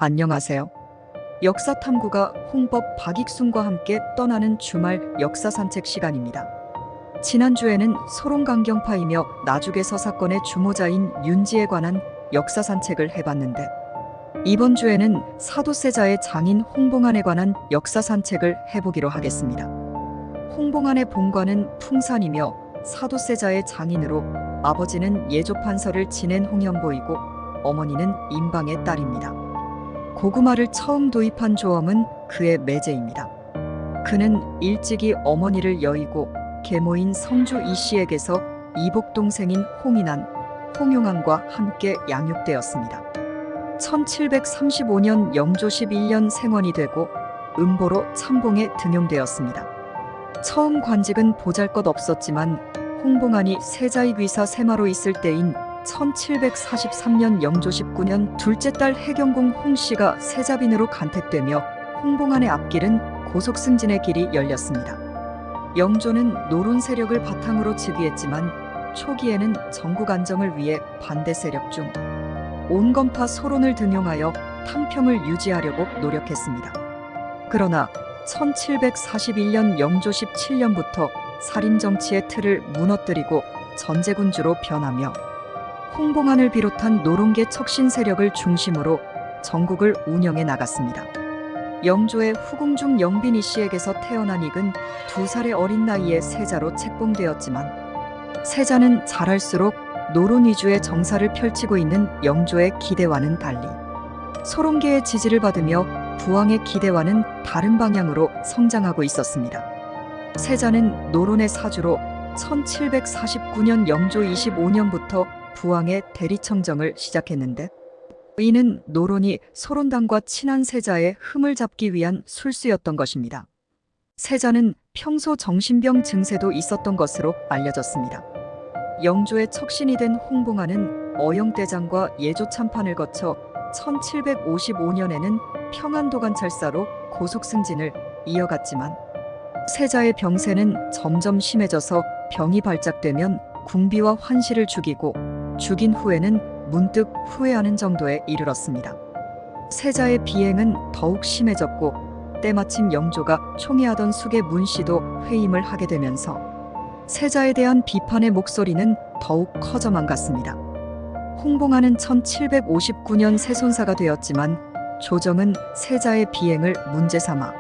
안녕하세요. 역사탐구가 홍법 박익순과 함께 떠나는 주말 역사 산책 시간입니다. 지난주에는 소롱강경파이며 나주계 서사건의 주모자인 윤지에 관한 역사 산책을 해봤는데, 이번 주에는 사도세자의 장인 홍봉안에 관한 역사 산책을 해보기로 하겠습니다. 홍봉안의 본관은 풍산이며 사도세자의 장인으로 아버지는 예조판서를 지낸 홍연보이고 어머니는 임방의 딸입니다. 고구마를 처음 도입한 조엄은 그의 매제입니다. 그는 일찍이 어머니를 여의고 계모인 성주 이씨에게서 이복 동생인 홍인안, 홍용안과 함께 양육되었습니다. 1735년 영조 11년 생원이 되고 음보로 참봉에 등용되었습니다. 처음 관직은 보잘것없었지만 홍봉안이 세자의 귀사 세마로 있을 때인 1743년 영조 19년 둘째 딸 해경궁 홍씨가 세자빈으로 간택되며 홍봉안의 앞길은 고속승진의 길이 열렸습니다. 영조는 노론 세력을 바탕으로 즉위했지만 초기에는 전국 안정을 위해 반대 세력 중 온건파 소론을 등용하여 탕평을 유지하려고 노력했습니다. 그러나 1741년 영조 17년부터 살인정치의 틀을 무너뜨리고 전제군주로 변하며 홍봉안을 비롯한 노론계 척신 세력을 중심으로 전국을 운영해 나갔습니다. 영조의 후궁중 영빈이 씨에게서 태어난 익은 2살의 어린 나이에 세자로 책봉되었지만, 세자는 자랄수록 노론 위주의 정사를 펼치고 있는 영조의 기대와는 달리 소론계의 지지를 받으며 부왕의 기대와는 다른 방향으로 성장하고 있었습니다. 세자는 노론의 사주로 1749년 영조 25년부터 부왕의 대리청정을 시작했는데, 이는 노론이 소론당과 친한 세자의 흠을 잡기 위한 술수였던 것입니다. 세자는 평소 정신병 증세도 있었던 것으로 알려졌습니다. 영조의 척신이 된 홍봉안은 어영대장과 예조참판을 거쳐 1755년에는 평안도관찰사로 고속승진을 이어갔지만, 세자의 병세는 점점 심해져서 병이 발작되면 궁비와 환시를 죽이고 죽인 후에는 문득 후회하는 정도에 이르렀습니다. 세자의 비행은 더욱 심해졌고 때마침 영조가 총애하던 숙의 문씨도 회임을 하게 되면서 세자에 대한 비판의 목소리는 더욱 커져만 갔습니다. 홍봉안은 1759년 세손사가 되었지만 조정은 세자의 비행을 문제 삼아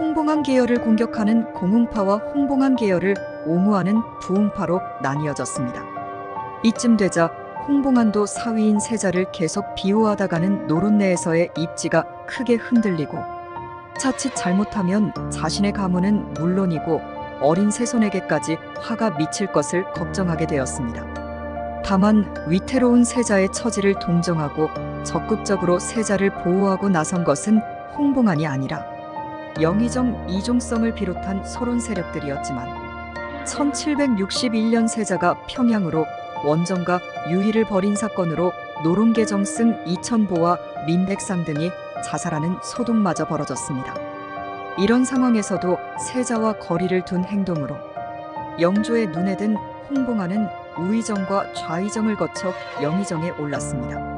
홍봉안 계열을 공격하는 공웅파와 홍봉안 계열을 옹호하는 부웅파로 나뉘어졌습니다. 이쯤 되자 홍봉안도 사위인 세자를 계속 비호하다가는 노론 내에서의 입지가 크게 흔들리고 자칫 잘못하면 자신의 가문은 물론이고 어린 세손에게까지 화가 미칠 것을 걱정하게 되었습니다. 다만 위태로운 세자의 처지를 동정하고 적극적으로 세자를 보호하고 나선 것은 홍봉안이 아니라 영의정 이종성을 비롯한 소론 세력들이었지만, 1761년 세자가 평양으로 원정과 유희를 벌인 사건으로 노론계 정승 이천보와 민백상 등이 자살하는 소동마저 벌어졌습니다. 이런 상황에서도 세자와 거리를 둔 행동으로 영조의 눈에 든 홍봉안은 우의정과 좌의정을 거쳐 영의정에 올랐습니다.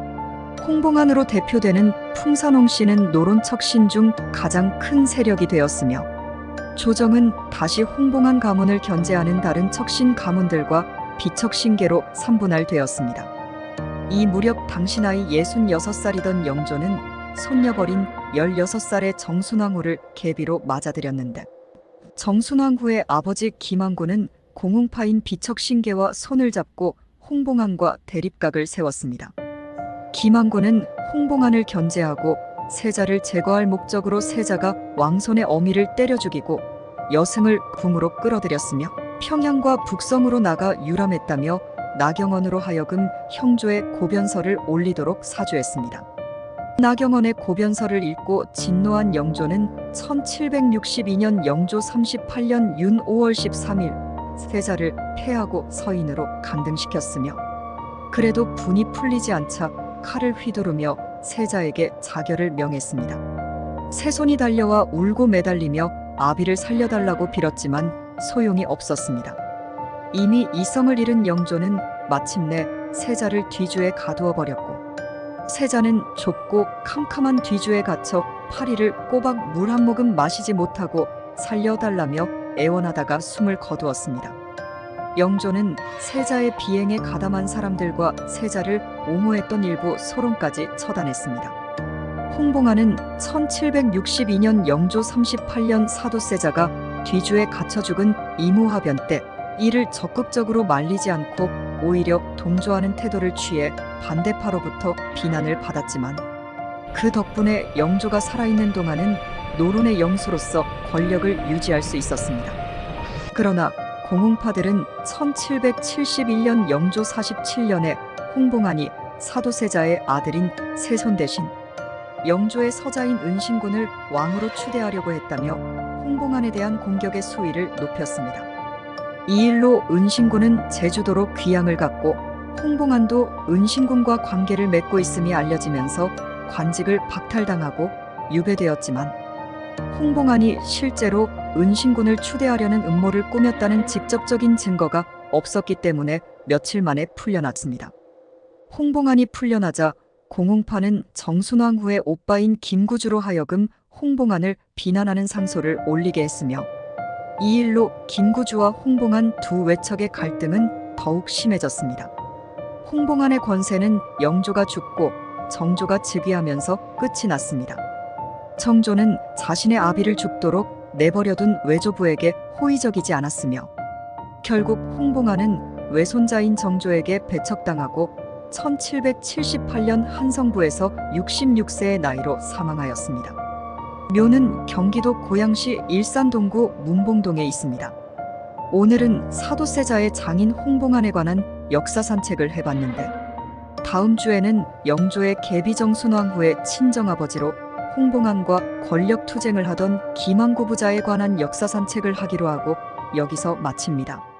홍봉안으로 대표되는 풍산홍 씨는 노론 척신 중 가장 큰 세력이 되었으며, 조정은 다시 홍봉안 가문을 견제하는 다른 척신 가문들과 비척신계로 삼분할되었습니다. 이 무렵 당시 나이 66살이던 영조는 손녀버린 16살의 정순왕후를 계비로 맞아들였는데, 정순왕후의 아버지 김항구는 공웅파인 비척신계와 손을 잡고 홍봉안과 대립각을 세웠습니다. 김항구는 홍봉안을 견제하고 세자를 제거할 목적으로 세자가 왕손의 어미를 때려 죽이고 여승을 궁으로 끌어들였으며, 평양과 북성으로 나가 유람했다며 나경원으로 하여금 형조의 고변설을 올리도록 사주했습니다. 나경원의 고변설을 읽고 진노한 영조는 1762년 영조 38년 윤 5월 13일 세자를 폐하고 서인으로 강등시켰으며, 그래도 분이 풀리지 않자 칼을 휘두르며 세자에게 자결을 명했습니다. 세손이 달려와 울고 매달리며 아비를 살려달라고 빌었지만 소용이 없었습니다. 이미 이성을 잃은 영조는 마침내 세자를 뒤주에 가두어 버렸고, 세자는 좁고 캄캄한 뒤주에 갇혀 파리를 꼬박 물 한 모금 마시지 못하고 살려달라며 애원하다가 숨을 거두었습니다. 영조는 세자의 비행에 가담한 사람들과 세자를 옹호했던 일부 소론까지 처단했습니다. 홍봉안은 1762년 영조 38년 사도세자가 뒤주에 갇혀 죽은 이무하변 때 이를 적극적으로 말리지 않고 오히려 동조하는 태도를 취해 반대파로부터 비난을 받았지만 그 덕분에 영조가 살아있는 동안은 노론의 영수로서 권력을 유지할 수 있었습니다. 그러나 공웅파들은 1771년 영조 47년에 홍봉안이 사도세자의 아들인 세손 대신 영조의 서자인 은신군을 왕으로 추대하려고 했다며 홍봉안에 대한 공격의 수위를 높였습니다. 이 일로 은신군은 제주도로 귀향을 갔고 홍봉안도 은신군과 관계를 맺고 있음이 알려지면서 관직을 박탈당하고 유배되었지만 홍봉안이 실제로 은신군을 추대하려는 음모를 꾸몄다는 직접적인 증거가 없었기 때문에 며칠 만에 풀려났습니다. 홍봉안이 풀려나자 공웅파는 정순왕 후의 오빠인 김구주로 하여금 홍봉안을 비난하는 상소를 올리게 했으며 이 일로 김구주와 홍봉안 두 외척의 갈등은 더욱 심해졌습니다. 홍봉안의 권세는 영조가 죽고 정조가 즉위하면서 끝이 났습니다. 정조는 자신의 아비를 죽도록 내버려둔 외조부에게 호의적이지 않았으며 결국 홍봉안은 외손자인 정조에게 배척당하고 1778년 한성부에서 66세의 나이로 사망하였습니다. 묘는 경기도 고양시 일산동구 문봉동에 있습니다. 오늘은 사도세자의 장인 홍봉안에 관한 역사 산책을 해봤는데 다음 주에는 영조의 계비정순왕 후의 친정아버지로 홍봉안과 권력 투쟁을 하던 김항구 부자에 관한 역사 산책을 하기로 하고 여기서 마칩니다.